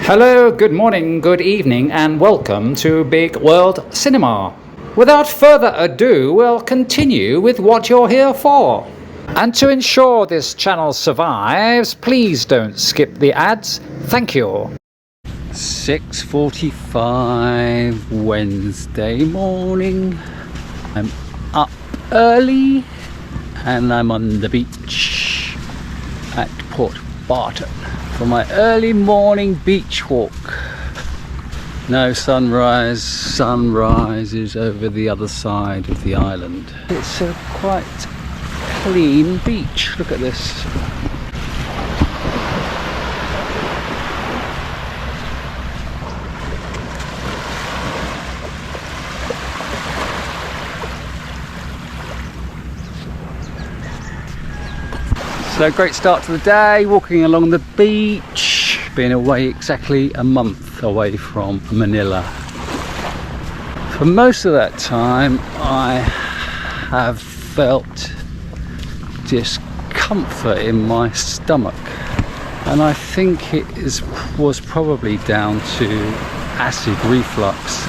Hello, good morning, good evening, and welcome to Bigg World Cinema. Without further ado, we'll continue with what you're here for. And to ensure this channel survives, please don't skip the ads. Thank you. 6:45 Wednesday morning. I'm up early and I'm on the beach at Port Barton for my early morning beach walk. No sunrise. Sunrise is over the other side of the island. It's a quite clean beach. Look at this. So great start to the day, walking along the beach, been away exactly a month away from Manila. For most of that time I have felt discomfort in my stomach, and I think it was probably down to acid reflux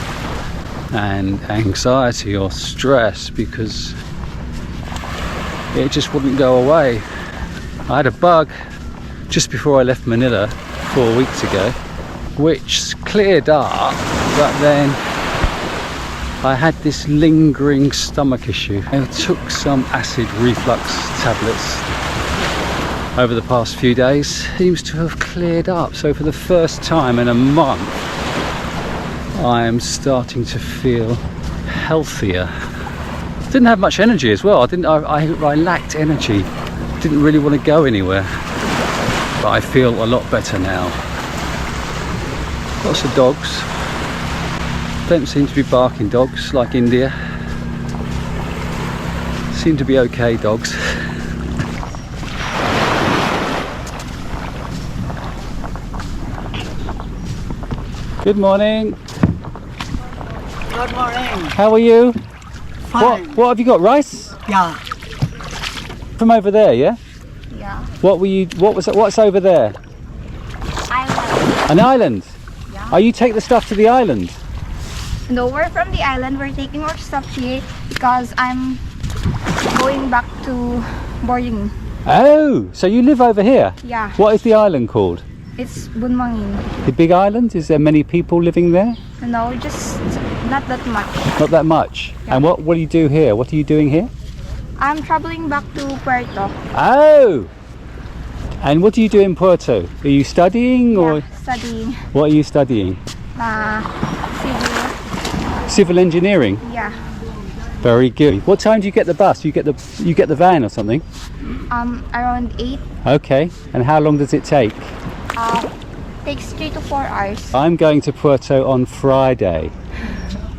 and anxiety or stress, because it just wouldn't go away. I had a bug just before I left Manila 4 weeks ago, which cleared up, but then I had this lingering stomach issue. I took some acid reflux tablets over the past few days. Seems to have cleared up. So for the first time in a month, I am starting to feel healthier. Didn't have much energy as well. I lacked energy. Didn't really want to go anywhere, but I feel a lot better now. Lots of dogs. Don't seem to be barking dogs like India. Seem to be okay dogs. Good morning. Good morning. How are you? Fine. What have you got? Rice? Yeah. From over there, yeah? Yeah. What's over there? Island. An island? Yeah. Oh, you take the stuff to the island? No, we're from the island. We're taking our stuff here because I'm going back to boarding. Oh, so you live over here? Yeah. What is the island called? It's Bunmangin. The big island? Is there many people living there? No, just not that much. Not that much. Yeah. And what do you do here? What are you doing here? I'm traveling back to Puerto. Oh! And what do you do in Puerto? Are you studying or? Yeah, studying. What are you studying? Civil. Civil engineering? Yeah. Very good. What time do you get the bus? You get the van or something? Around 8. Okay. And how long does it take? Takes 3 to 4 hours. I'm going to Puerto on Friday.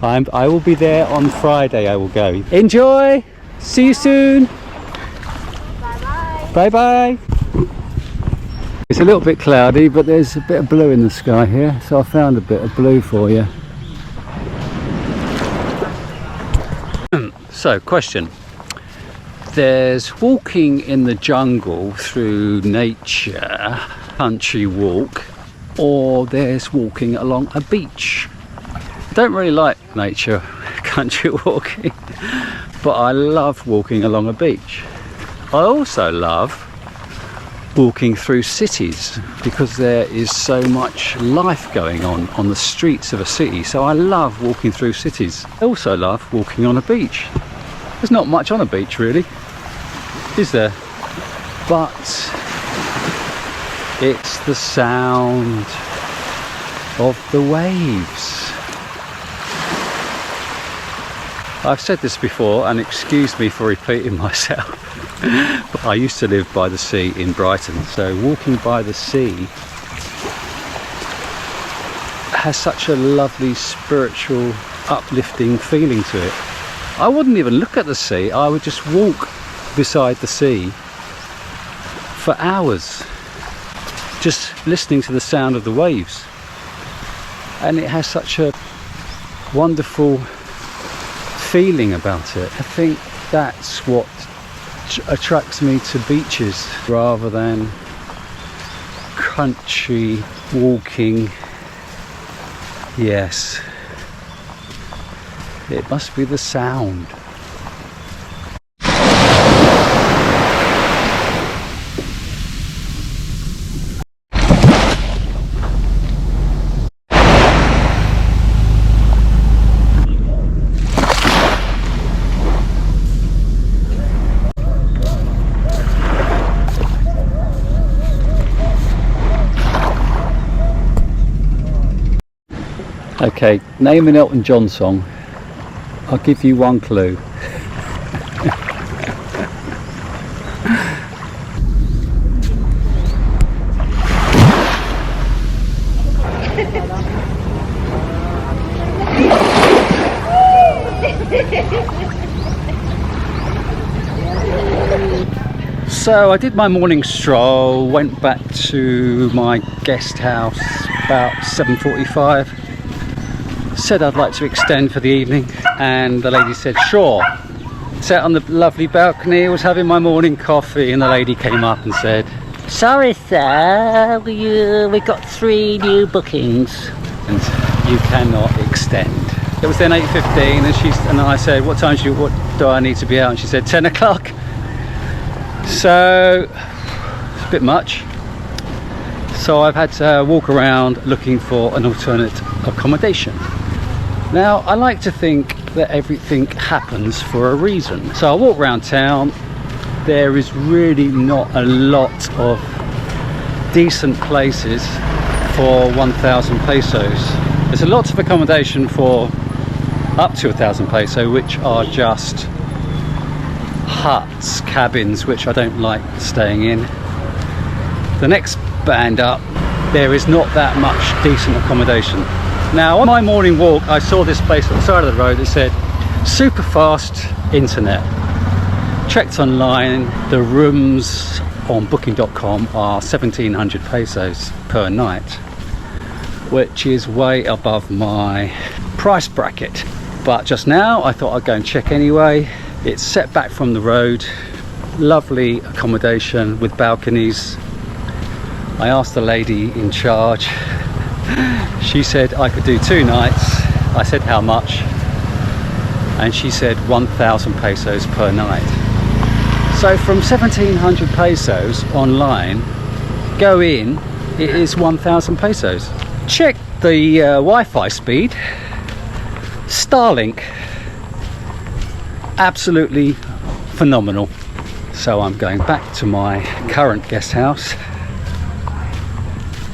I will be there on Friday. I will go. Enjoy! See you soon! Bye-bye. Bye-bye! It's a little bit cloudy, but there's a bit of blue in the sky here, so I found a bit of blue for you. So, question. There's walking in the jungle through nature, country walk, or there's walking along a beach. I don't really like nature, country walking, but I love walking along a beach. I also love walking through cities because there is so much life going on the streets of a city, so I love walking through cities. I also love walking on a beach. There's not much on a beach really, is there? But it's the sound of the waves. I've said this before, and excuse me for repeating myself, but I used to live by the sea in Brighton, so walking by the sea has such a lovely spiritual uplifting feeling to it. I wouldn't even look at the sea, I would just walk beside the sea for hours, just listening to the sound of the waves, and it has such a wonderful feeling about it. I think that's what attracts me to beaches rather than country walking Yes. It must be the sound. Okay, name an Elton John song. I'll give you one clue. So I did my morning stroll, went back to my guest house about 7:45. Said I'd like to extend for the evening, and the lady said sure. Sat on the lovely balcony, was having my morning coffee, and the lady came up and said, "Sorry sir, we got 3 new bookings and you cannot extend." It was then 8:15, and I said, what do I need to be out? And she said 10 o'clock. So it's a bit much. So I've had to walk around looking for an alternate accommodation. Now, I like to think that everything happens for a reason. So I walk around town. There is really not a lot of decent places for 1,000 pesos. There's a lot of accommodation for up to 1,000 peso, which are just huts, cabins, which I don't like staying in. The next band up, there is not that much decent accommodation. Now, on my morning walk, I saw this place at the side of the road that said super fast internet. Checked online, the rooms on booking.com are 1,700 pesos per night, which is way above my price bracket. But just now I thought I'd go and check anyway. It's set back from the road, lovely accommodation with balconies. I asked the lady in charge. She said I could do 2 nights. I said how much, and she said 1,000 pesos per night. So from 1,700 pesos online, go in, it is 1,000 pesos. Check the Wi-Fi speed. Starlink, absolutely phenomenal. So I'm going back to my current guest house,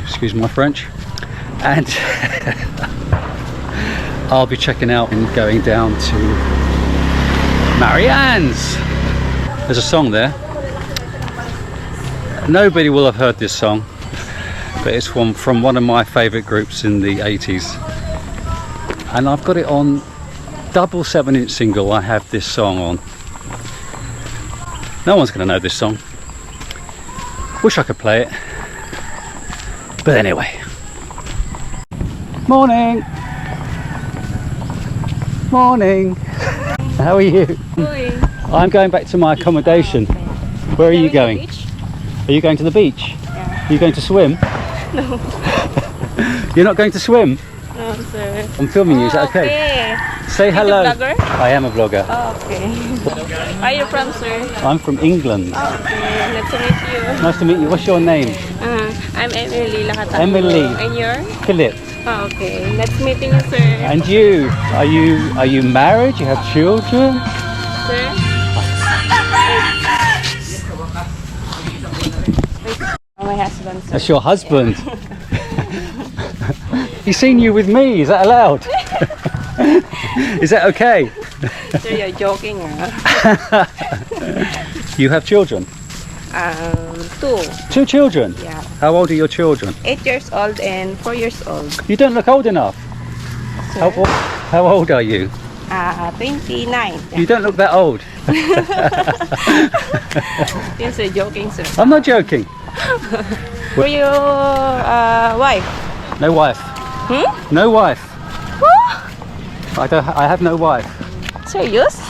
excuse my French, and I'll be checking out and going down to Marianne's. There's a song there. Nobody will have heard this song, but it's from one of my favourite groups in the 80s. And I've got it on double 7-inch single. I have this song on. No one's going to know this song. Wish I could play it. But anyway. Morning. Morning. How are you? Good. I'm going back to my accommodation. Where are you going? Are you going to the beach? Yeah. Are you going to swim? No. You're not going to swim? No, sir. I'm filming you, is that okay? Say hello. Are you a vlogger? I am a vlogger. Oh, okay. Where are you from, sir? I'm from England. Oh, okay. Nice to meet you. Nice to meet you. What's your name? I'm Emily Lakatang. Emily. And you're? Philip. Oh, okay. Nice meeting you, sir. And you? Are you married? You have children? Sir? My husband, sir. That's your husband. He's seen you with me. Is that allowed? Is that okay? Sir, you're joking, You have children? 2. 2 children? Yeah. How old are your children? 8 years old and 4 years old. You don't look old enough. Sir? How old are you? 29. You don't look that old. Yes, sir, joking, sir. I'm not joking. Were you wife? No wife. Hmm? No wife. I have no wife. Serious?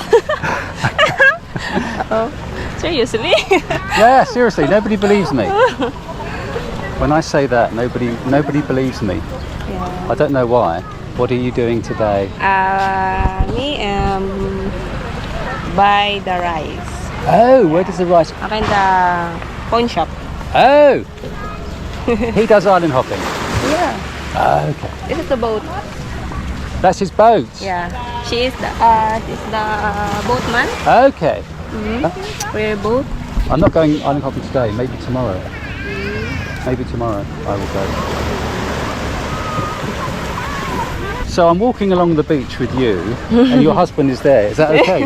Oh, seriously? Yeah, seriously, nobody believes me. When I say that, nobody believes me. Yeah. I don't know why. What are you doing today? Me buy the rice. Oh, where does the rice... Akin the pawn shop. Oh! He does island hopping? Yeah. Oh, okay. This is the boat. That's his boat? Yeah. She is the boatman. Okay. We're boat. I'm not going island hopping today, maybe tomorrow. Maybe tomorrow I will go. So I'm walking along the beach with you and your husband is there. Is that okay?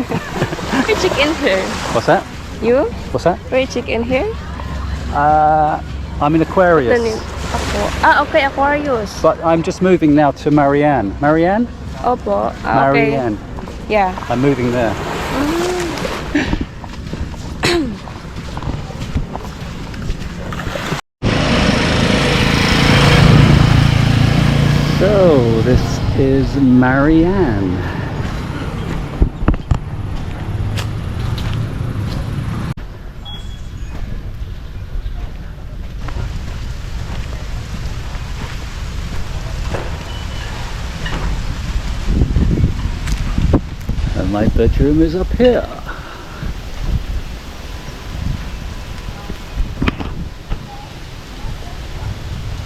We're chicken here. What's that? You? What's that? We're chicken here. I'm in Aquarius. Okay, Aquarius. But I'm just moving now to Marianne. Marianne? Opo. Okay. Marianne. Yeah. I'm moving there. So this is Marianne. And my bedroom is up here.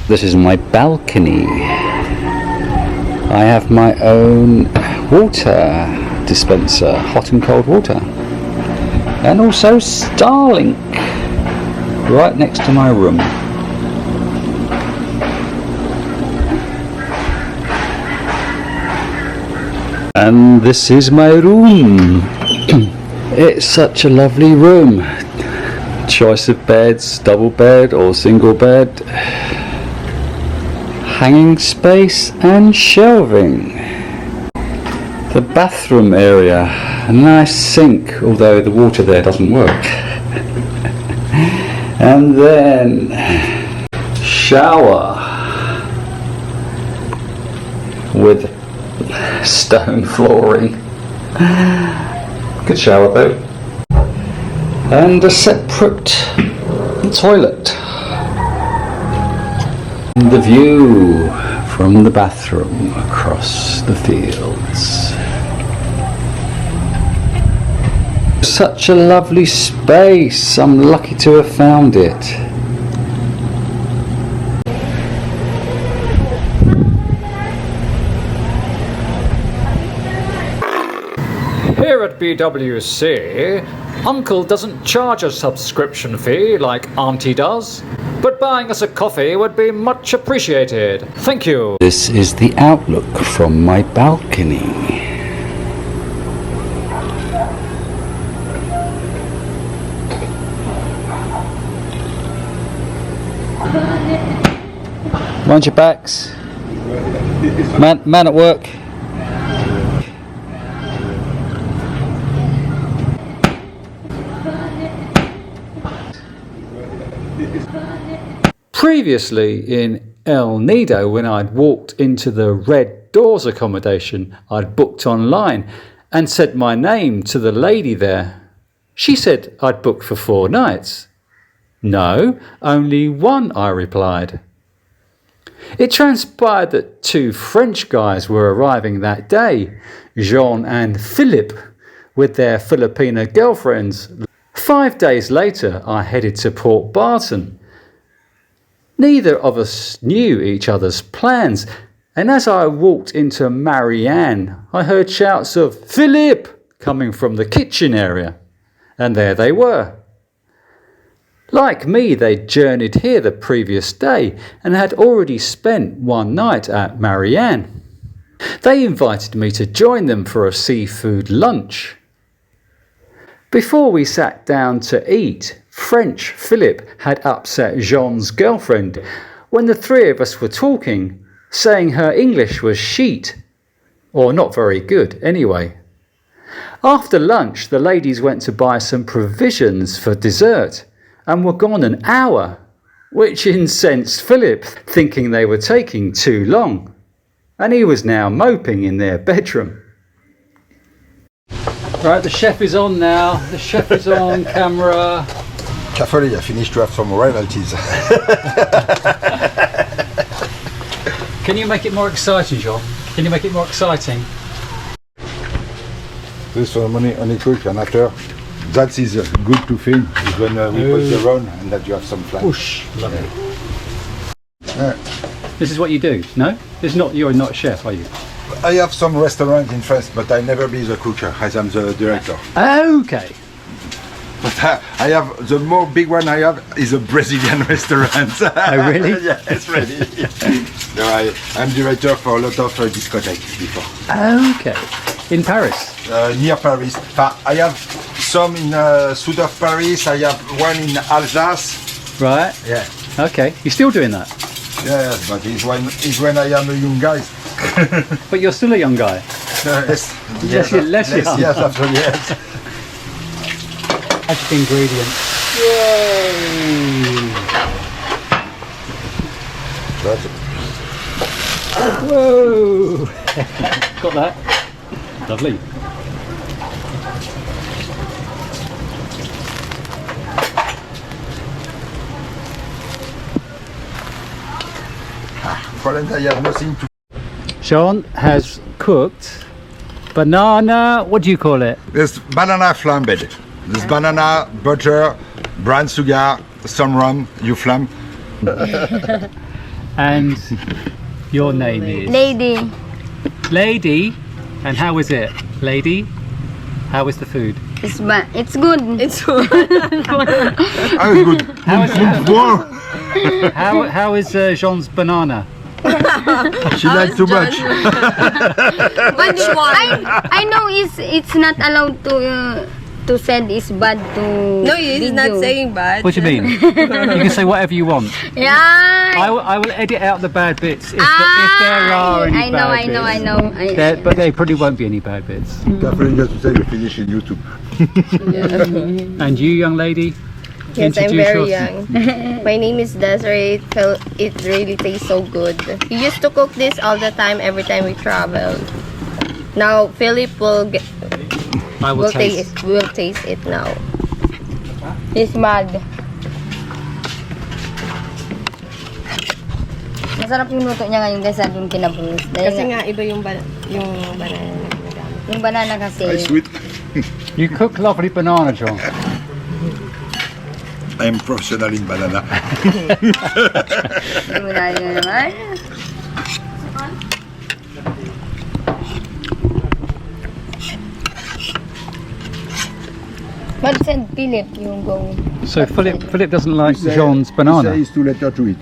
This is my balcony. I have my own water dispenser, hot and cold water. And also Starlink right next to my room. And this is my room. It's such a lovely room. Choice of beds, double bed or single bed. Hanging space and shelving. The bathroom area, a nice sink, although the water there doesn't work. And then shower with stone flooring. Good shower though. And a separate toilet. The view from the bathroom across the fields. Such a lovely space. I'm lucky to have found it. Here at BWC, Uncle doesn't charge a subscription fee like Auntie does, but buying us a coffee would be much appreciated. Thank you. This is the outlook from my balcony. Mind your backs. Man at work. Previously in El Nido, when I'd walked into the Red Doors accommodation I'd booked online and said my name to the lady there, she said I'd booked for 4 nights. No, only 1, I replied. It transpired that 2 French guys were arriving that day, Jonne and Philip, with their Filipina girlfriends. 5 days later, I headed to Port Barton. Neither of us knew each other's plans, and as I walked into Marianne, I heard shouts of "Philip" coming from the kitchen area, and there they were. Like me, they'd journeyed here the previous day and had already spent 1 night at Marianne. They invited me to join them for a seafood lunch. Before we sat down to eat, French Philip had upset Jean's girlfriend when the 3 of us were talking, saying her English was sheet, or not very good anyway. After lunch, the ladies went to buy some provisions for dessert and were gone an hour, which incensed Philip, thinking they were taking too long, and he was now moping in their bedroom. Right, the chef is on now. The chef is on camera. Carefully, I finished to have some royalties. Can you make it more exciting, John? Can you make it more exciting? This one only cook, and after that is good to film is when we put the round and that you have some flan. Whoosh, lovely. This is what you do, no? This is not, you're not a chef, are you? I have some restaurants in France, but I never be the cook as I'm the director. Okay. But I have the more big one I have is a Brazilian restaurant. Oh really? Yes, really. No, I'm director for a lot of discotheques before. Okay. In Paris? Near Paris. I have some in south of Paris. I have one in Alsace. Right. Yeah. Okay. You're still doing that? Yeah, but it's when I am a young guy. But you're still a young guy. Less young. Yes, absolutely. Yes. Magic ingredients. Yay! That's it. Whoa! Got that? Lovely. For that I have nothing to. Jonne has cooked banana, what do you call it? There's banana flambed. There's banana, butter, brown sugar, some rum, you flam. And your name is? Lady. Lady? And how is it? Lady? How is the food? It's good. It's good. Ah, good. How is, Wow. how is Jonne's banana? She likes too much. But I know it's not allowed to said it's bad to. No, he's not video. saying bad. What do you mean? You can say whatever you want. Yeah. I will edit out the bad bits if there are any bad bits. I know. But there probably won't be any bad bits. Carefully just to say you finish in YouTube. And you, young lady? Yes, I'm introduce very yourself. young. My name is Desiree. It really tastes so good. We used to cook this all the time, every time we travel. Now Philip will taste it now. He's mad. Masarap yung luto niya ngayon guys, doon kinabulis. Kasi nga iba yung banana na ginagamit. Yung banana kasi. Sweet. You cook lovely banana, Jonne. I am professional in banana. naman. But said Philip, you go. So Philip doesn't like Jonne's banana. He says to let her to eat.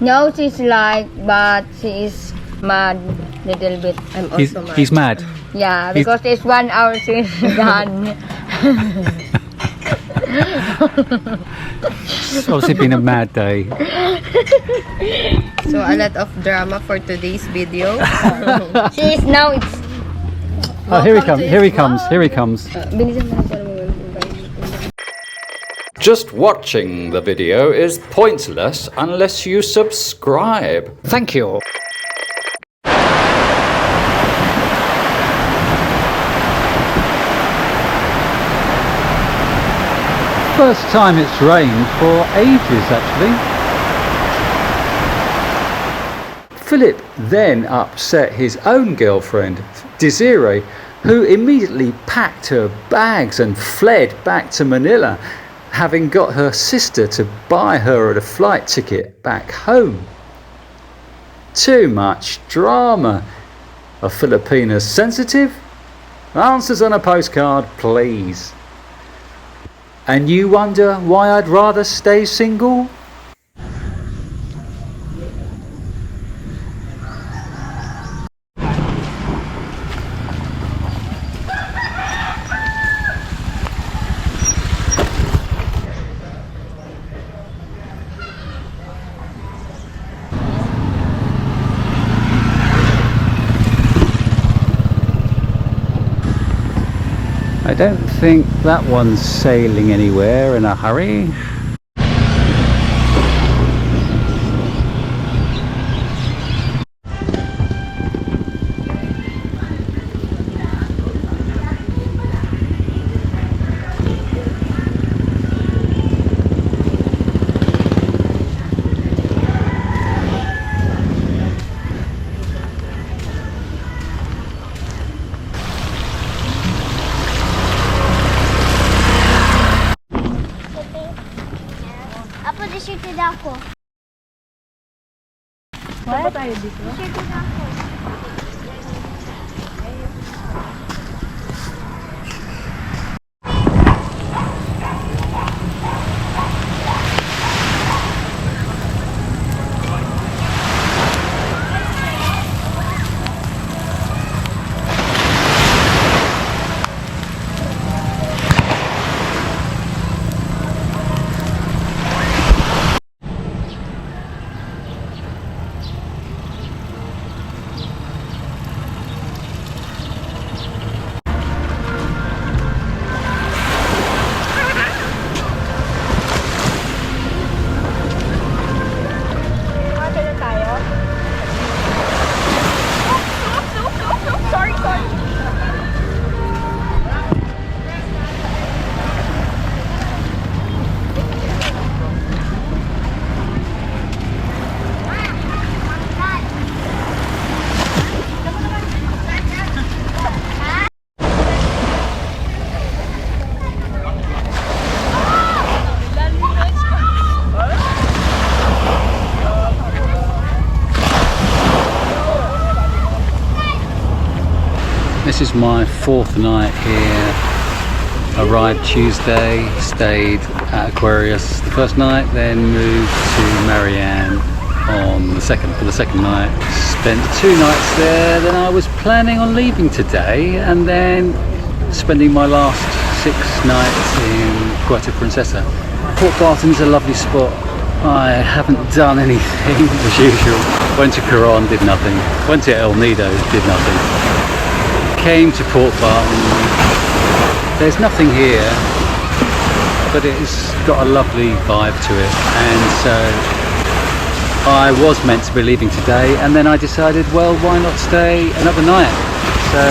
No, she's like, but she is mad little bit. I'm also mad. He's mad. Yeah, because it's 1 hour since done. It's obviously been a mad day. So a lot of drama for today's video. She is now, it's... Oh, here he comes. Here he comes. Here he comes. Bilisan mo na po naman. Just watching the video is pointless unless you subscribe. Thank you. First time it's rained for ages, actually. Philip then upset his own girlfriend, Desiree, who immediately packed her bags and fled back to Manila, having got her sister to buy her a flight ticket back home. Too much drama. Are Filipinas sensitive? Answers on a postcard, please. And you wonder why I'd rather stay single? I don't think that one's sailing anywhere in a hurry. This is my 4th night here. Arrived Tuesday, stayed at Aquarius the first night, then moved to Marianne on the for the second night. Spent 2 nights there, then I was planning on leaving today and then spending my last 6 nights in Puerto Princess. Port Barton is a lovely spot. I haven't done anything as usual. Went to Coron, did nothing. Went to El Nido, did nothing. Came to Port Barton. There's nothing here, but it's got a lovely vibe to it, and so I was meant to be leaving today, and then I decided, well, why not stay another night? So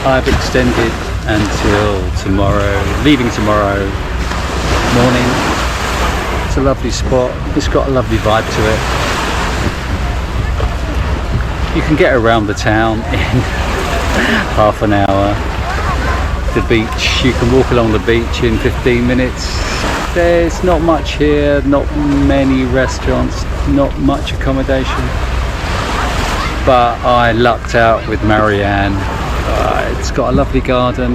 I've extended until tomorrow, leaving tomorrow morning. It's a lovely spot, it's got a lovely vibe to it. You can get around the town in half an hour. The beach, you can walk along the beach in 15 minutes. There's not much here, not many restaurants, not much accommodation, but I lucked out with Marianne. It's got a lovely garden.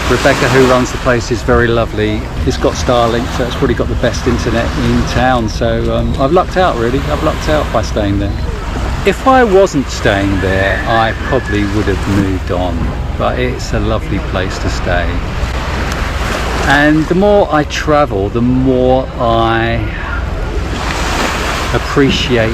Rebecca, who runs the place, is very lovely. It's got Starlink, so it's probably got the best internet in town, so I've lucked out really. I've lucked out by staying there. If I wasn't staying there, I probably would have moved on, but it's a lovely place to stay. And the more I travel, the more I appreciate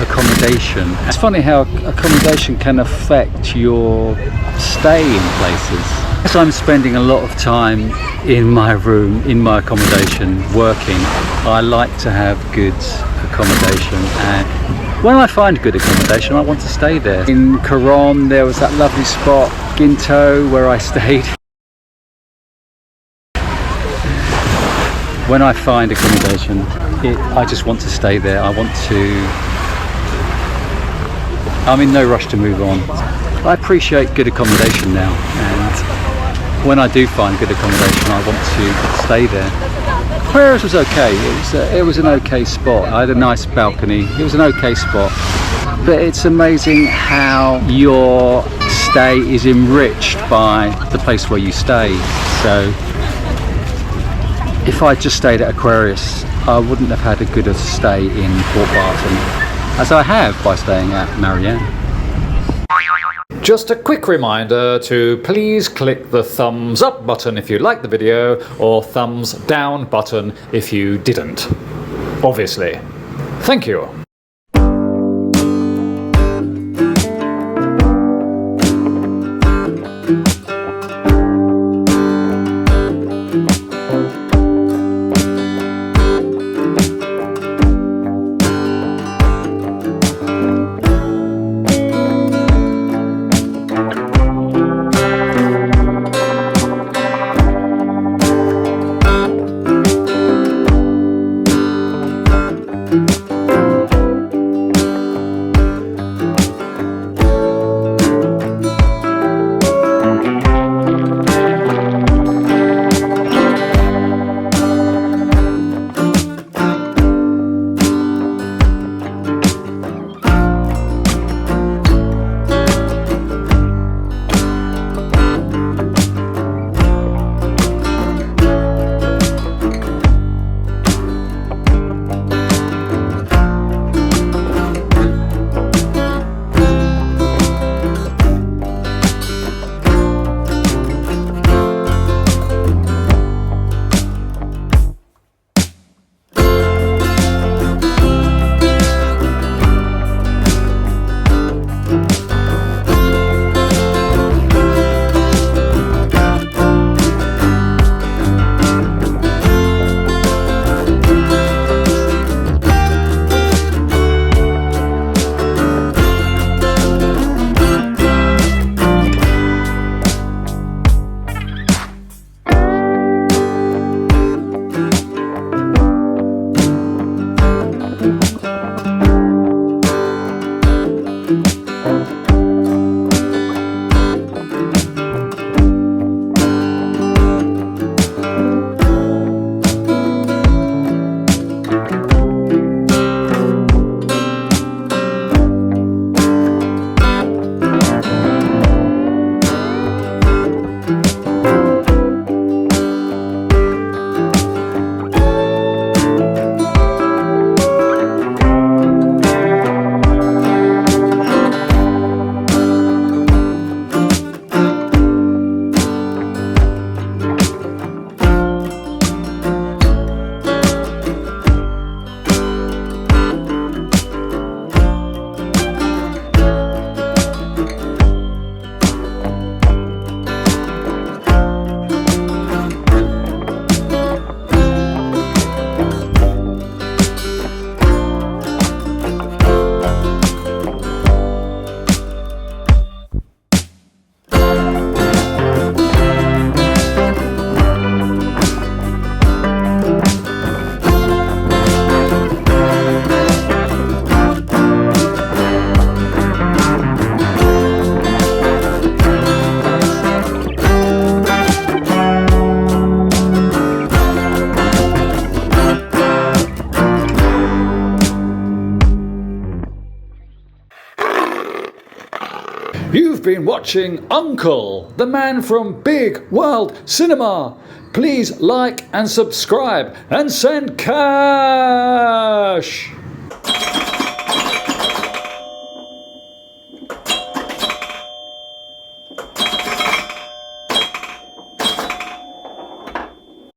accommodation. It's funny how accommodation can affect your stay in places. As I'm spending a lot of time in my room, in my accommodation, working, I like to have good accommodation, and when I find good accommodation, I want to stay there. In Coron, there was that lovely spot, Ginto, where I stayed. When I find accommodation, I just want to stay there. I'm in no rush to move on. I appreciate good accommodation now, and when I do find good accommodation, I want to stay there. Aquarius was okay. It was an okay spot. I had a nice balcony. It was an okay spot. But it's amazing how your stay is enriched by the place where you stay. So if I just stayed at Aquarius, I wouldn't have had a good stay in Port Barton as I have by staying at Marianne. Just a quick reminder to please click the thumbs up button if you liked the video, or thumbs down button if you didn't. Obviously. Thank you. You've been watching Uncle, the man from Bigg World Cinema. Please like and subscribe and send cash.